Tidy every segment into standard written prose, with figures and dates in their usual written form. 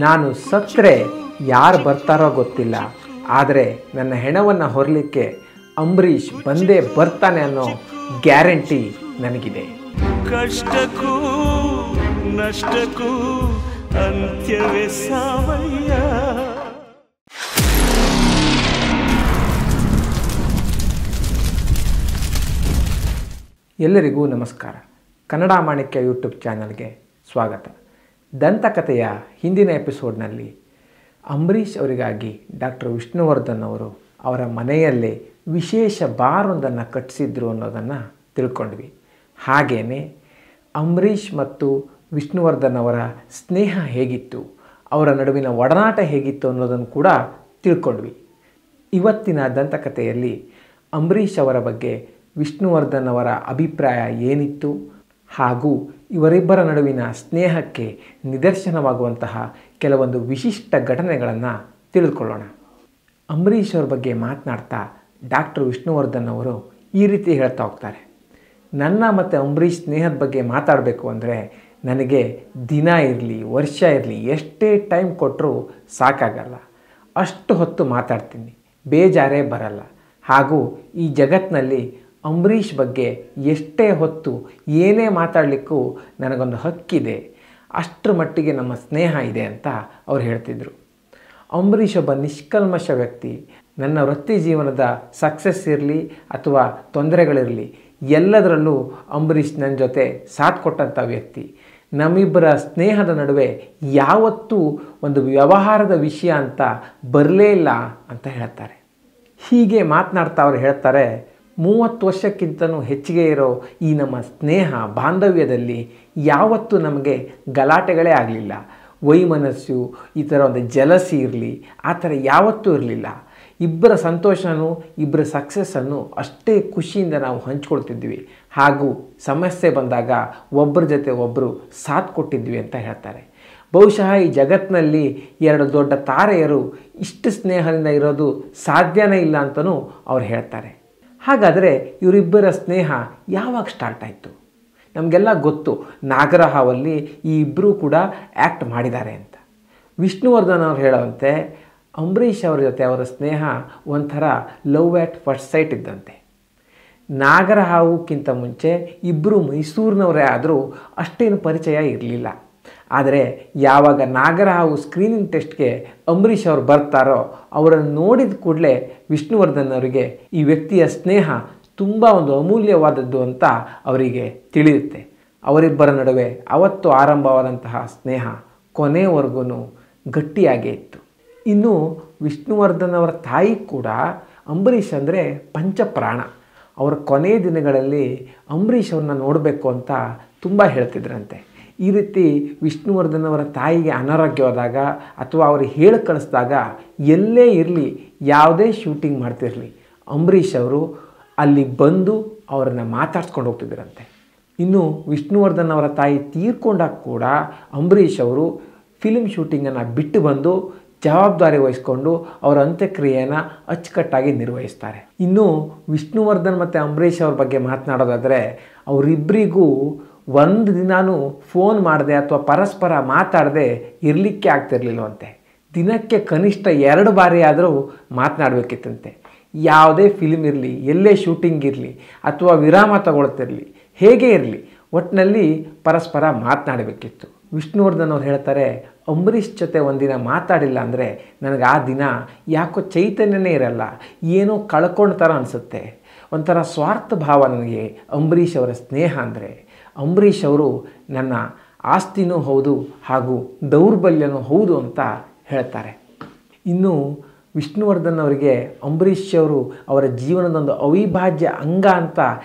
ನಾನು ಸತ್ತರೆ ಯಾರು ಬರ್ತಾರೋ ಗೊತ್ತಿಲ್ಲ, ಆದರೆ ನನ್ನ ಹೆಣವನ್ನು ಹೊರಲಿಕ್ಕೆ ಅಂಬರೀಷ್ ಬಂದೇ ಬರ್ತಾನೆ ಅನ್ನೋ ಗ್ಯಾರಂಟಿ ನನಗಿದೆ. ಕಷ್ಟಕ್ಕೂ ನಷ್ಟಕ್ಕೂ ಅಂತ್ಯವೇ ಸಾವಯ್ಯ. ಎಲ್ಲರಿಗೂ ನಮಸ್ಕಾರ. ಕನ್ನಡ ಮಾಣಿಕ್ಯ ಯೂಟ್ಯೂಬ್ ಚಾನಲ್ಗೆ ಸ್ವಾಗತ. ದಂತಕಥೆಯ ಹಿಂದಿನ ಎಪಿಸೋಡ್ನಲ್ಲಿ ಅಂಬರೀಷ್ ಅವರಿಗಾಗಿ ಡಾಕ್ಟರ್ ವಿಷ್ಣುವರ್ಧನ್ ಅವರು ಅವರ ಮನೆಯಲ್ಲೇ ವಿಶೇಷ ಬಾರೊಂದನ್ನು ಕಟ್ಟಿಸಿದ್ರು ಅನ್ನೋದನ್ನು ತಿಳ್ಕೊಂಡ್ವಿ. ಹಾಗೆಯೇ ಅಂಬರೀಷ್ ಮತ್ತು ವಿಷ್ಣುವರ್ಧನ್ ಅವರ ಸ್ನೇಹ ಹೇಗಿತ್ತು, ಅವರ ನಡುವಿನ ಒಡನಾಟ ಹೇಗಿತ್ತು ಅನ್ನೋದನ್ನು ಕೂಡ ತಿಳ್ಕೊಂಡ್ವಿ. ಇವತ್ತಿನ ದಂತಕಥೆಯಲ್ಲಿ ಅಂಬರೀಷ್ ಅವರ ಬಗ್ಗೆ ವಿಷ್ಣುವರ್ಧನ್ ಅವರ ಅಭಿಪ್ರಾಯ ಏನಿತ್ತು ಹಾಗೂ ಇವರಿಬ್ಬರ ನಡುವಿನ ಸ್ನೇಹಕ್ಕೆ ನಿದರ್ಶನವಾಗುವಂತಹ ಕೆಲವೊಂದು ವಿಶಿಷ್ಟ ಘಟನೆಗಳನ್ನು ತಿಳಿದುಕೊಳ್ಳೋಣ. ಅಂಬರೀಷ್ ಅವ್ರ ಬಗ್ಗೆ ಮಾತನಾಡ್ತಾ ಡಾಕ್ಟರ್ ವಿಷ್ಣುವರ್ಧನ್ ಅವರು ಈ ರೀತಿ ಹೇಳ್ತಾ ಹೋಗ್ತಾರೆ. ನನ್ನ ಮತ್ತು ಅಂಬರೀಷ್ ಸ್ನೇಹದ ಬಗ್ಗೆ ಮಾತಾಡಬೇಕು ಅಂದರೆ ನನಗೆ ದಿನ ಇರಲಿ ವರ್ಷ ಇರಲಿ ಎಷ್ಟೇ ಟೈಮ್ ಕೊಟ್ಟರೂ ಸಾಕಾಗಲ್ಲ. ಅಷ್ಟು ಹೊತ್ತು ಮಾತಾಡ್ತೀನಿ, ಬೇಜಾರೇ ಬರಲ್ಲ. ಹಾಗೂ ಈ ಜಗತ್ತಿನಲ್ಲಿ ಅಂಬರೀಷ್ ಬಗ್ಗೆ ಎಷ್ಟೇ ಹೊತ್ತು ಏನೇ ಮಾತಾಡಲಿಕ್ಕೂ ನನಗೊಂದು ಹಕ್ಕಿದೆ, ಅಷ್ಟರ ಮಟ್ಟಿಗೆ ನಮ್ಮ ಸ್ನೇಹ ಇದೆ ಅಂತ ಅವ್ರು ಹೇಳ್ತಿದ್ರು. ಅಂಬರೀಷ್ ಒಬ್ಬ ನಿಷ್ಕಲ್ಮಶ ವ್ಯಕ್ತಿ. ನನ್ನ ವೃತ್ತಿ ಜೀವನದ ಸಕ್ಸಸ್ ಇರಲಿ ಅಥವಾ ತೊಂದರೆಗಳಿರಲಿ ಎಲ್ಲದರಲ್ಲೂ ಅಂಬರೀಷ್ ನನ್ನ ಜೊತೆ ಸಾಥ್ ಕೊಟ್ಟಂಥ ವ್ಯಕ್ತಿ. ನಮ್ಮಿಬ್ಬರ ಸ್ನೇಹದ ನಡುವೆ ಯಾವತ್ತೂ ಒಂದು ವ್ಯವಹಾರದ ವಿಷಯ ಅಂತ ಬರಲೇ ಇಲ್ಲ ಅಂತ ಹೇಳ್ತಾರೆ. ಹೀಗೆ ಮಾತನಾಡ್ತಾ ಅವ್ರು ಹೇಳ್ತಾರೆ, 30 ವರ್ಷಕ್ಕಿಂತಲೂ ಹೆಚ್ಚಿಗೆ ಇರೋ ಈ ನಮ್ಮ ಸ್ನೇಹ ಬಾಂಧವ್ಯದಲ್ಲಿ ಯಾವತ್ತೂ ನಮಗೆ ಗಲಾಟೆಗಳೇ ಆಗಲಿಲ್ಲ. ವೈಮನಸ್ಸು, ಈ ಥರ ಒಂದು ಜಲಸಿ ಇರಲಿ, ಆ ಥರ ಯಾವತ್ತೂ ಇರಲಿಲ್ಲ. ಇಬ್ಬರ ಸಂತೋಷನೂ ಇಬ್ಬರ ಸಕ್ಸಸ್ಸನ್ನು ಅಷ್ಟೇ ಖುಷಿಯಿಂದ ನಾವು ಹಂಚ್ಕೊಳ್ತಿದ್ವಿ. ಹಾಗೂ ಸಮಸ್ಯೆ ಬಂದಾಗ ಒಬ್ಬರ ಜೊತೆ ಒಬ್ಬರು ಸಾಥ್ ಕೊಟ್ಟಿದ್ವಿ ಅಂತ ಹೇಳ್ತಾರೆ. ಬಹುಶಃ ಈ ಜಗತ್ತಿನಲ್ಲಿ 2 ದೊಡ್ಡ ತಾರೆಯರು ಇಷ್ಟು ಸ್ನೇಹದಿಂದ ಇರೋದು ಸಾಧ್ಯನೇ ಇಲ್ಲ ಅಂತಲೂ ಅವ್ರು ಹೇಳ್ತಾರೆ. ಹಾಗಾದರೆ ಇವರಿಬ್ಬರ ಸ್ನೇಹ ಯಾವಾಗ ಸ್ಟಾರ್ಟ್ ಆಯಿತು? ನಮಗೆಲ್ಲ ಗೊತ್ತು, ನಾಗರಹಾವಲ್ಲಿ ಈ ಇಬ್ಬರೂ ಕೂಡ ಆ್ಯಕ್ಟ್ ಮಾಡಿದ್ದಾರೆ ಅಂತ. ವಿಷ್ಣುವರ್ಧನ್ ಅವ್ರು ಹೇಳೋವಂತೆ ಅಂಬರೀಷ್ ಅವರ ಜೊತೆ ಅವರ ಸ್ನೇಹ ಒಂಥರ ಲವ್ ಆ್ಯಟ್ ಫಸ್ಟ್ ಸೈಟ್ ಇದ್ದಂತೆ. ನಾಗರಹಾವುಕ್ಕಿಂತ ಮುಂಚೆ ಇಬ್ಬರು ಮೈಸೂರಿನವರೇ ಆದರೂ ಅಷ್ಟೇನು ಪರಿಚಯ ಇರಲಿಲ್ಲ. ಆದರೆ ಯಾವಾಗ ನಾಗರಹಾವು ಸ್ಕ್ರೀನಿಂಗ್ ಟೆಸ್ಟ್ಗೆ ಅಂಬರೀಷ್ ಅವರು ಬರ್ತಾರೋ ಅವರನ್ನು ನೋಡಿದ ಕೂಡಲೇ ವಿಷ್ಣುವರ್ಧನ್ ಅವರಿಗೆ ಈ ವ್ಯಕ್ತಿಯ ಸ್ನೇಹ ತುಂಬ ಒಂದು ಅಮೂಲ್ಯವಾದದ್ದು ಅಂತ ಅವರಿಗೆ ತಿಳಿಯುತ್ತೆ. ಅವರಿಬ್ಬರ ನಡುವೆ ಅವತ್ತು ಆರಂಭವಾದಂತಹ ಸ್ನೇಹ ಕೊನೆವರೆಗೂ ಗಟ್ಟಿಯಾಗೇ ಇತ್ತು. ಇನ್ನು ವಿಷ್ಣುವರ್ಧನ್ ಅವರ ತಾಯಿ ಕೂಡ ಅಂಬರೀಷ್ ಅಂದರೆ ಪಂಚಪ್ರಾಣ. ಅವರ ಕೊನೆಯ ದಿನಗಳಲ್ಲಿ ಅಂಬರೀಷ್ ಅವ್ರನ್ನ ನೋಡಬೇಕು ಅಂತ ತುಂಬ ಹೇಳ್ತಿದ್ರಂತೆ. ಈ ರೀತಿ ವಿಷ್ಣುವರ್ಧನ್ ಅವರ ತಾಯಿಗೆ ಅನಾರೋಗ್ಯವಾದಾಗ ಅಥವಾ ಅವರು ಹೇಳಿ ಕಳಿಸಿದಾಗ ಎಲ್ಲೇ ಇರಲಿ, ಯಾವುದೇ ಶೂಟಿಂಗ್ ಮಾಡ್ತಿರಲಿ, ಅಂಬರೀಷ್ ಅವರು ಅಲ್ಲಿ ಬಂದು ಅವರನ್ನು ಮಾತಾಡ್ಸ್ಕೊಂಡು ಹೋಗ್ತಿದ್ರಂತೆ. ಇನ್ನು ವಿಷ್ಣುವರ್ಧನ್ ಅವರ ತಾಯಿ ತೀರ್ಕೊಂಡಾಗ ಕೂಡ ಅಂಬರೀಷ್ ಅವರು ಫಿಲ್ಮ್ ಶೂಟಿಂಗನ್ನು ಬಿಟ್ಟು ಬಂದು ಜವಾಬ್ದಾರಿ ವಹಿಸ್ಕೊಂಡು ಅವರ ಅಂತ್ಯಕ್ರಿಯೆಯನ್ನು ಅಚ್ಚುಕಟ್ಟಾಗಿ ನಿರ್ವಹಿಸ್ತಾರೆ. ಇನ್ನು ವಿಷ್ಣುವರ್ಧನ್ ಮತ್ತು ಅಂಬರೀಷ್ ಅವ್ರ ಬಗ್ಗೆ ಮಾತನಾಡೋದಾದರೆ ಅವರಿಬ್ಬರಿಗೂ ಒಂದು ದಿನಾನೂ ಫೋನ್ ಮಾಡದೆ ಅಥವಾ ಪರಸ್ಪರ ಮಾತಾಡದೆ ಇರಲಿಕ್ಕೆ ಆಗ್ತಿರ್ಲಿಲ್ಲವಂತೆ. ದಿನಕ್ಕೆ ಕನಿಷ್ಠ 2 ಬಾರಿ ಆದರೂ ಮಾತನಾಡಬೇಕಿತ್ತಂತೆ. ಯಾವುದೇ ಫಿಲ್ಮ್ ಇರಲಿ, ಎಲ್ಲೇ ಶೂಟಿಂಗ್ ಇರಲಿ ಅಥವಾ ವಿರಾಮ ತಗೊಳ್ತಿರಲಿ, ಹೇಗೆ ಇರಲಿ, ಒಟ್ಟಿನಲ್ಲಿ ಪರಸ್ಪರ ಮಾತನಾಡಬೇಕಿತ್ತು. ವಿಷ್ಣುವರ್ಧನ್ ಅವ್ರು ಹೇಳ್ತಾರೆ, ಅಂಬರೀಷ್ ಜೊತೆ ಒಂದಿನ ಮಾತಾಡಿಲ್ಲ ಅಂದರೆ ನನಗೆ ಆ ದಿನ ಯಾಕೋ ಚೈತನ್ಯನೇ ಇರಲ್ಲ, ಏನೋ ಕಳ್ಕೊಂಡ ಥರ ಅನಿಸುತ್ತೆ. ಒಂಥರ ಸ್ವಾರ್ಥ ಭಾವ ನನಗೆ ಅಂಬರೀಷ್ ಅವರ ಸ್ನೇಹ ಅಂದರೆ. ಅಂಬರೀಷ್ ಅವರು ನನ್ನ ಆಸ್ತಿನೂ ಹೌದು ಹಾಗೂ ದೌರ್ಬಲ್ಯನೂ ಹೌದು ಅಂತ ಹೇಳ್ತಾರೆ. ಇನ್ನು ವಿಷ್ಣುವರ್ಧನ್ ಅವರಿಗೆ ಅಂಬರೀಷ್ ಅವರು ಅವರ ಜೀವನದೊಂದು ಅವಿಭಾಜ್ಯ ಅಂಗ ಅಂತ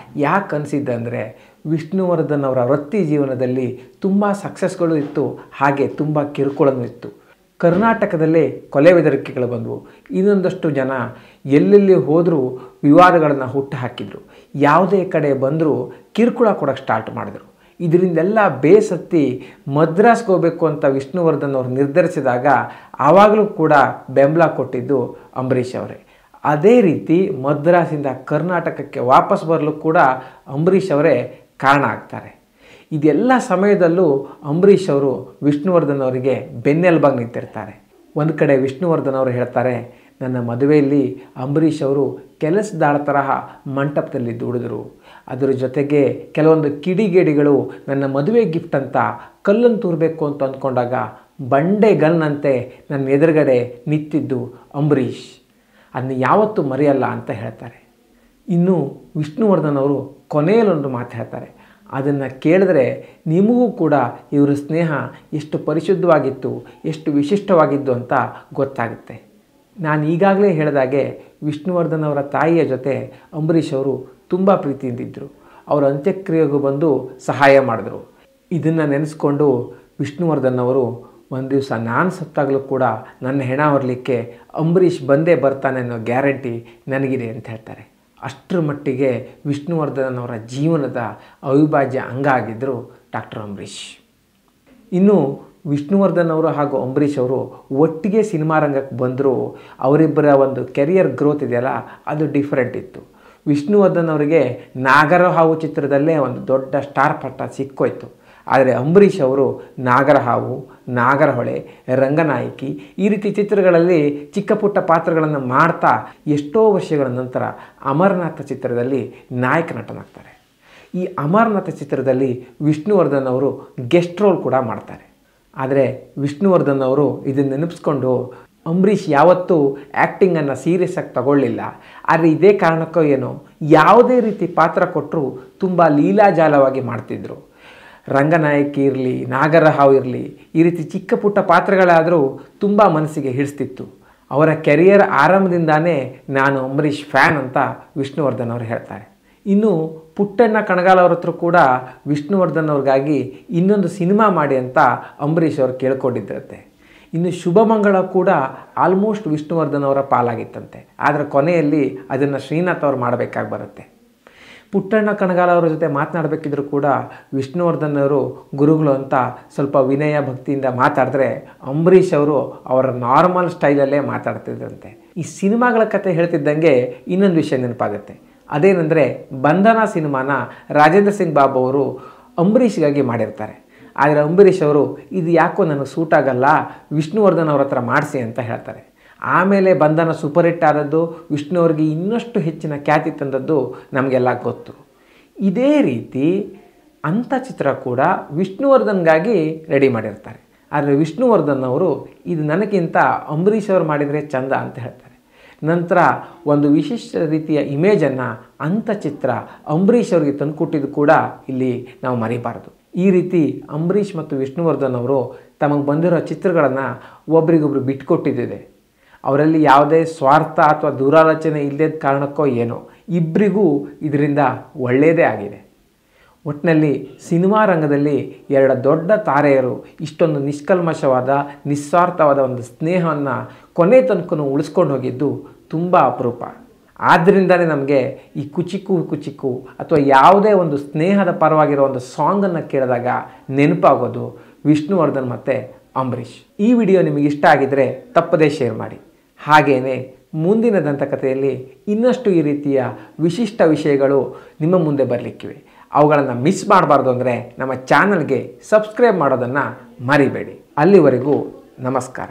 ಯಾಕೆ ಅನಿಸಿದ್ದಂದರೆ ವಿಷ್ಣುವರ್ಧನ್ ಅವರ ವೃತ್ತಿ ಜೀವನದಲ್ಲಿ ತುಂಬ ಸಕ್ಸಸ್ಗಳು ಇತ್ತು, ಹಾಗೆ ತುಂಬ ಕಿರುಕುಳನೂ ಇತ್ತು. ಕರ್ನಾಟಕದಲ್ಲೇ ಕೊಲೆ ಬೆದರಿಕೆಗಳು ಬಂದವು. ಇನ್ನೊಂದಷ್ಟು ಜನ ಎಲ್ಲೆಲ್ಲಿ ಹೋದರೂ ವಿವಾದಗಳನ್ನು ಹುಟ್ಟು ಹಾಕಿದರು. ಯಾವುದೇ ಕಡೆ ಬಂದರೂ ಕಿರುಕುಳ ಕೊಡೋಕ್ಕೆ ಸ್ಟಾರ್ಟ್ ಮಾಡಿದ್ರು. ಇದರಿಂದೆಲ್ಲ ಬೇಸತ್ತಿ ಮದ್ರಾಸ್ಗೆ ಹೋಗಬೇಕು ಅಂತ ವಿಷ್ಣುವರ್ಧನ್ ಅವರು ನಿರ್ಧರಿಸಿದಾಗ ಆವಾಗಲೂ ಕೂಡ ಬೆಂಬಲ ಕೊಟ್ಟಿದ್ದು ಅಂಬರೀಷ್ ಅವರೇ. ಅದೇ ರೀತಿ ಮದ್ರಾಸಿಂದ ಕರ್ನಾಟಕಕ್ಕೆ ವಾಪಸ್ ಬರಲು ಕೂಡ ಅಂಬರೀಷ್ ಅವರೇ ಕಾರಣ ಆಗ್ತಾರೆ. ಇದೆಲ್ಲ ಸಮಯದಲ್ಲೂ ಅಂಬರೀಷ್ ಅವರು ವಿಷ್ಣುವರ್ಧನ್ ಅವರಿಗೆ ಬೆನ್ನೆಲುಬಾಗಿ ನಿಂತಿರ್ತಾರೆ. ಒಂದು ಕಡೆ ವಿಷ್ಣುವರ್ಧನ್ ಅವರು ಹೇಳ್ತಾರೆ, ನನ್ನ ಮದುವೆಯಲ್ಲಿ ಅಂಬರೀಷ್ ಅವರು ಕೆಲಸದಾಳ ತರಹ ಮಂಟಪದಲ್ಲಿ ದುಡಿದ್ರು. ಅದರ ಜೊತೆಗೆ ಕೆಲವೊಂದು ಕಿಡಿಗೇಡಿಗಳು ನನ್ನ ಮದುವೆ ಗಿಫ್ಟ್ ಅಂತ ಕಲ್ಲನ್ನು ತೂರಬೇಕು ಅಂತ ಅಂದ್ಕೊಂಡಾಗ ಬಂಡೆ ಗನ್ನಂತೆ ನನ್ನ ಎದುರುಗಡೆ ನಿಂತಿದ್ದು ಅಂಬರೀಷ್. ಅದನ್ನ ಯಾವತ್ತೂ ಮರೆಯಲ್ಲ ಅಂತ ಹೇಳ್ತಾರೆ. ಇನ್ನು ವಿಷ್ಣುವರ್ಧನ್ ಅವರು ಕೊನೆಯಲ್ಲೊಂದು ಮಾತು ಹೇಳ್ತಾರೆ, ಅದನ್ನು ಕೇಳಿದ್ರೆ ನಿಮಗೂ ಕೂಡ ಇವರ ಸ್ನೇಹ ಎಷ್ಟು ಪರಿಶುದ್ಧವಾಗಿತ್ತು, ಎಷ್ಟು ವಿಶಿಷ್ಟವಾಗಿದ್ದು ಅಂತ ಗೊತ್ತಾಗುತ್ತೆ. ನಾನು ಈಗಾಗಲೇ ಹೇಳಿದಾಗೆ ವಿಷ್ಣುವರ್ಧನ್ ಅವರ ತಾಯಿಯ ಜೊತೆ ಅಂಬರೀಷ್ ಅವರು ತುಂಬ ಪ್ರೀತಿಯಿಂದಿದ್ದರು. ಅವರ ಅಂತ್ಯಕ್ರಿಯೆಗೂ ಬಂದು ಸಹಾಯ ಮಾಡಿದ್ರು. ಇದನ್ನು ನೆನೆಸ್ಕೊಂಡು ವಿಷ್ಣುವರ್ಧನ್ ಅವರು ಒಂದು ದಿವಸ ನಾನು ಸತ್ತಾಗಲೂ ಕೂಡ ನನ್ನ ಹೆಣ ಹೊರಲಿಕ್ಕೆ ಅಂಬರೀಷ್ ಬಂದೇ ಬರ್ತಾನೆ ಅನ್ನೋ ಗ್ಯಾರಂಟಿ ನನಗಿದೆ ಅಂತ ಹೇಳ್ತಾರೆ. ಅಷ್ಟರ ಮಟ್ಟಿಗೆ ವಿಷ್ಣುವರ್ಧನ್ ಅವರ ಜೀವನದ ಅವಿಭಾಜ್ಯ ಅಂಗ ಆಗಿದ್ದರು ಡಾಕ್ಟರ್ ಅಂಬರೀಷ್. ಇನ್ನು ವಿಷ್ಣುವರ್ಧನ್ ಅವರು ಹಾಗೂ ಅಂಬರೀಷ್ ಅವರು ಒಟ್ಟಿಗೆ ಸಿನಿಮಾ ರಂಗಕ್ಕೆ ಬಂದರೂ ಅವರಿಬ್ಬರ ಒಂದು ಕೆರಿಯರ್ ಗ್ರೋತ್ ಇದೆಯಲ್ಲ ಅದು ಡಿಫ್ರೆಂಟ್ ಇತ್ತು. ವಿಷ್ಣುವರ್ಧನ್ ಅವರಿಗೆ ನಾಗರಹಾವು ಚಿತ್ರದಲ್ಲೇ ಒಂದು ದೊಡ್ಡ ಸ್ಟಾರ್ ಪಟ್ಟ ಸಿಕ್ಕೋಯ್ತು. ಆದರೆ ಅಂಬರೀಷ್ ಅವರು ನಾಗರಹಾವು, ನಾಗರಹೊಳೆ, ರಂಗನಾಯಕಿ ಈ ರೀತಿ ಚಿತ್ರಗಳಲ್ಲಿ ಚಿಕ್ಕ ಪುಟ್ಟ ಪಾತ್ರಗಳನ್ನು ಮಾಡ್ತಾ ಎಷ್ಟೋ ವರ್ಷಗಳ ನಂತರ ಅಮರನಾಥ ಚಿತ್ರದಲ್ಲಿ ನಾಯಕ ನಟನಾಗ್ತಾರೆ. ಈ ಅಮರನಾಥ ಚಿತ್ರದಲ್ಲಿ ವಿಷ್ಣುವರ್ಧನ್ ಅವರು ಗೆಸ್ಟ್ ರೋಲ್ ಕೂಡ ಮಾಡ್ತಾರೆ. ಆದರೆ ವಿಷ್ಣುವರ್ಧನ್ ಅವರು ಇದನ್ನು ನೆನಪಿಸ್ಕೊಂಡು ಅಂಬರೀಷ್ ಯಾವತ್ತೂ ಆ್ಯಕ್ಟಿಂಗನ್ನು ಸೀರಿಯಸ್ ಆಗಿ ತಗೊಳ್ಳಿಲ್ಲ. ಆದರೆ ಇದೇ ಕಾರಣಕ್ಕೋ ಏನೋ ಯಾವುದೇ ರೀತಿ ಪಾತ್ರ ಕೊಟ್ಟರೂ ತುಂಬ ಲೀಲಾಜಾಲವಾಗಿ ಮಾಡ್ತಿದ್ರು. ರಂಗನಾಯಕಿ ಇರಲಿ, ನಾಗರಹಾವು ಇರಲಿ, ಈ ರೀತಿ ಚಿಕ್ಕ ಪುಟ್ಟ ಪಾತ್ರಗಳಾದರೂ ತುಂಬ ಮನಸ್ಸಿಗೆ ಹಿಡಿಸ್ತಿತ್ತು. ಅವರ ಕೆರಿಯರ್ ಆರಂಭದಿಂದಾನೇ ನಾನು ಅಂಬರೀಷ್ ಫ್ಯಾನ್ ಅಂತ ವಿಷ್ಣುವರ್ಧನ್ ಅವರು ಹೇಳ್ತಾರೆ. ಇನ್ನು ಪುಟ್ಟಣ್ಣ ಕಣಗಾಲ್ ಅವ್ರ ಹತ್ರ ಕೂಡ ವಿಷ್ಣುವರ್ಧನ್ ಅವ್ರಿಗಾಗಿ ಇನ್ನೊಂದು ಸಿನಿಮಾ ಮಾಡಿ ಅಂತ ಅಂಬರೀಷ್ ಅವರು ಕೇಳ್ಕೊಂಡಿದ್ರಂತೆ. ಇನ್ನು ಶುಭಮಂಗಳ ಕೂಡ ಆಲ್ಮೋಸ್ಟ್ ವಿಷ್ಣುವರ್ಧನ್ ಅವರ ಪಾಲಾಗಿತ್ತಂತೆ. ಆದರೆ ಕೊನೆಯಲ್ಲಿ ಅದನ್ನು ಶ್ರೀನಾಥ್ ಅವರು ಮಾಡಬೇಕಾಗಿ ಬರುತ್ತೆ. ಪುಟ್ಟಣ್ಣ ಕಣಗಾಲ್ ಅವರ ಜೊತೆ ಮಾತನಾಡಬೇಕಿದ್ರು ಕೂಡ ವಿಷ್ಣುವರ್ಧನ್ ಅವರು ಗುರುಗಳು ಅಂತ ಸ್ವಲ್ಪ ವಿನಯ ಭಕ್ತಿಯಿಂದ ಮಾತಾಡಿದ್ರೆ ಅಂಬರೀಷ್ ಅವರು ಅವರ ನಾರ್ಮಲ್ ಸ್ಟೈಲಲ್ಲೇ ಮಾತಾಡ್ತಿದ್ರಂತೆ. ಈ ಸಿನಿಮಾಗಳ ಕತೆ ಹೇಳ್ತಿದ್ದಂಗೆ ಇನ್ನೊಂದು ವಿಷಯ ನೆನಪಾಗುತ್ತೆ. ಅದೇನೆಂದರೆ ಬಂಧನ ಸಿನಿಮಾನ ರಾಜೇಂದ್ರ ಸಿಂಗ್ ಬಾಬು ಅವರು ಅಂಬರೀಷ್ಗಾಗಿ ಮಾಡಿರ್ತಾರೆ. ಆದರೆ ಅಂಬರೀಷ್ ಅವರು ಇದು ಯಾಕೋ ನನಗೆ ಸೂಟ್ ಆಗಲ್ಲ, ವಿಷ್ಣುವರ್ಧನ್ ಅವ್ರ ಹತ್ರ ಮಾಡಿಸಿ ಅಂತ ಹೇಳ್ತಾರೆ. ಆಮೇಲೆ ಬಂಧನ ಸೂಪರ್ ಹಿಟ್ ಆದದ್ದು, ವಿಷ್ಣು ಅವ್ರಿಗೆ ಇನ್ನಷ್ಟು ಹೆಚ್ಚಿನ ಖ್ಯಾತಿ ತಂದದ್ದು ನಮಗೆಲ್ಲ ಗೊತ್ತು. ಇದೇ ರೀತಿ ಅಂಥ ಚಿತ್ರ ಕೂಡ ವಿಷ್ಣುವರ್ಧನ್ಗಾಗಿ ರೆಡಿ ಮಾಡಿರ್ತಾರೆ. ಆದರೆ ವಿಷ್ಣುವರ್ಧನ್ ಅವರು ಇದು ನನಗಿಂತ ಅಂಬರೀಷ್ ಅವರು ಮಾಡಿದರೆ ಚಂದ ಅಂತ ಹೇಳ್ತಾರೆ. ನಂತರ ಒಂದು ವಿಶಿಷ್ಟ ರೀತಿಯ ಇಮೇಜನ್ನು ಅಂಥ ಚಿತ್ರ ಅಂಬರೀಷ್ ಅವರಿಗೆ ತಂದುಕೊಟ್ಟಿದ್ದು ಕೂಡ ಇಲ್ಲಿ ನಾವು ಮರಿಬಾರ್ದು. ಈ ರೀತಿ ಅಂಬರೀಷ್ ಮತ್ತು ವಿಷ್ಣುವರ್ಧನ್ ಅವರು ತಮಗೆ ಬಂದಿರೋ ಚಿತ್ರಗಳನ್ನು ಒಬ್ರಿಗೊಬ್ರು ಬಿಟ್ಕೊಟ್ಟಿದ್ದಿದೆ. ಅವರಲ್ಲಿ ಯಾವುದೇ ಸ್ವಾರ್ಥ ಅಥವಾ ದುರಾಲೋಚನೆ ಇಲ್ಲದ ಕಾರಣಕ್ಕೋ ಏನೋ ಇಬ್ಬರಿಗೂ ಇದರಿಂದ ಒಳ್ಳೆಯದೇ ಆಗಿದೆ. ಒಟ್ಟಿನಲ್ಲಿ ಸಿನಿಮಾ ರಂಗದಲ್ಲಿ ಎರಡು ದೊಡ್ಡ ತಾರೆಯರು ಇಷ್ಟೊಂದು ನಿಷ್ಕಲ್ಮಶವಾದ ನಿಸ್ವಾರ್ಥವಾದ ಒಂದು ಸ್ನೇಹವನ್ನು ಕೊನೆ ತನಕ ಉಳಿಸ್ಕೊಂಡು ಹೋಗಿದ್ದು ತುಂಬ ಅಪರೂಪ. ಆದ್ದರಿಂದಲೇ ನಮಗೆ ಈ ಕುಚಿಕು ಕುಚಿಕು ಅಥವಾ ಯಾವುದೇ ಒಂದು ಸ್ನೇಹದ ಪರವಾಗಿರೋ ಒಂದು ಸಾಂಗನ್ನು ಕೇಳಿದಾಗ ನೆನಪಾಗೋದು ವಿಷ್ಣುವರ್ಧನ್ ಮತ್ತು ಅಂಬರೀಷ್. ಈ ವಿಡಿಯೋ ನಿಮಗೆ ಇಷ್ಟ ಆಗಿದ್ದರೆ ತಪ್ಪದೇ ಶೇರ್ ಮಾಡಿ. ಹಾಗೆಯೇ ಮುಂದಿನ ದಂತಕಥೆಯಲ್ಲಿ ಇನ್ನಷ್ಟು ಈ ರೀತಿಯ ವಿಶಿಷ್ಟ ವಿಷಯಗಳು ನಿಮ್ಮ ಮುಂದೆ ಬರಲಿಕ್ಕಿವೆ. ಅವುಗಳನ್ನು ಮಿಸ್ ಮಾಡಬಾರ್ದು ಅಂದರೆ ನಮ್ಮ ಚಾನಲ್ಗೆ ಸಬ್ಸ್ಕ್ರೈಬ್ ಮಾಡೋದನ್ನು ಮರಿಬೇಡಿ. ಅಲ್ಲಿವರೆಗೂ ನಮಸ್ಕಾರ.